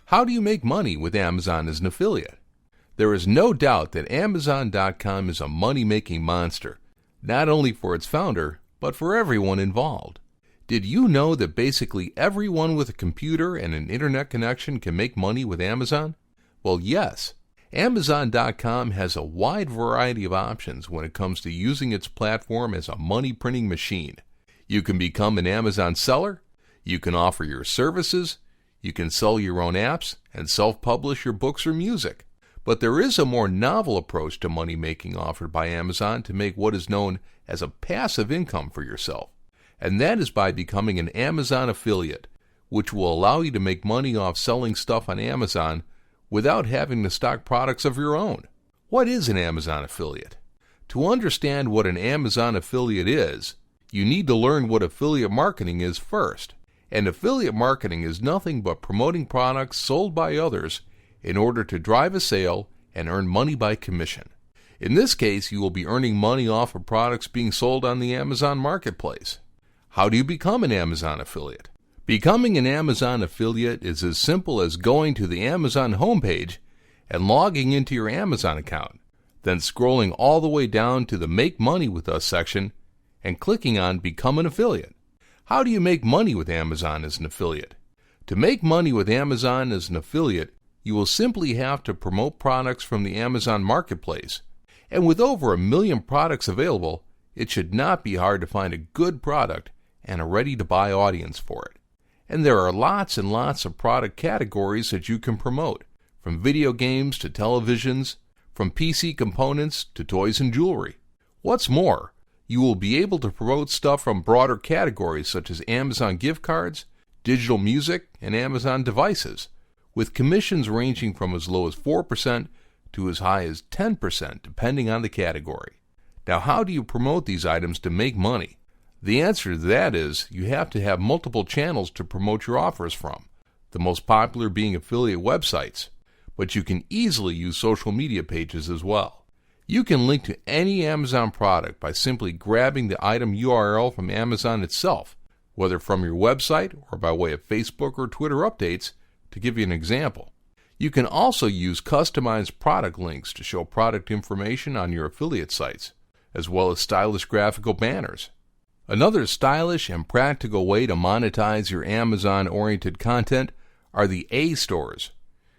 How do you make money with Amazon as an affiliate? There is no doubt that Amazon.com is a money-making monster, not only for its founder, but for everyone involved. Did you know that basically everyone with a computer and an internet connection can make money with Amazon? Well, yes. Amazon.com has a wide variety of options when it comes to using its platform as a money-printing machine. You can become an Amazon seller, you can offer your services, you can sell your own apps, and self-publish your books or music. But there is a more novel approach to money-making offered by Amazon to make what is known as a passive income for yourself. And that is by becoming an Amazon affiliate, which will allow you to make money off selling stuff on Amazon without having to stock products of your own. What is an Amazon affiliate? To understand what an Amazon affiliate is, you need to learn what affiliate marketing is first. And affiliate marketing is nothing but promoting products sold by others in order to drive a sale and earn money by commission. In this case, you will be earning money off of products being sold on the Amazon marketplace. How do you become an Amazon affiliate? Becoming an Amazon affiliate is as simple as going to the Amazon homepage and logging into your Amazon account, then scrolling all the way down to the Make Money With Us section and clicking on Become an Affiliate. How do you make money with Amazon as an affiliate? To make money with Amazon as an affiliate, you will simply have to promote products from the Amazon marketplace. And with over 1 million products available, it should not be hard to find a good product and a ready-to-buy audience for it. And there are lots and lots of product categories that you can promote, from video games to televisions, from PC components to toys and jewelry. What's more, you will be able to promote stuff from broader categories such as Amazon gift cards, digital music, and Amazon devices, with commissions ranging from as low as 4% to as high as 10% depending on the category. Now, how do you promote these items to make money? The answer to that is you have to have multiple channels to promote your offers from, the most popular being affiliate websites, but you can easily use social media pages as well. You can link to any Amazon product by simply grabbing the item URL from Amazon itself, whether from your website or by way of Facebook or Twitter updates, to give you an example. You can also use customized product links to show product information on your affiliate sites, as well as stylish graphical banners. Another stylish and practical way to monetize your Amazon-oriented content are the A-stores,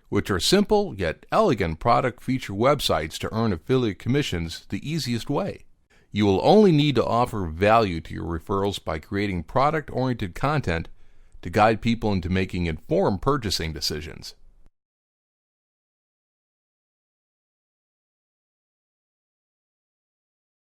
which are simple yet elegant product feature websites to earn affiliate commissions the easiest way. You will only need to offer value to your referrals by creating product-oriented content to guide people into making informed purchasing decisions.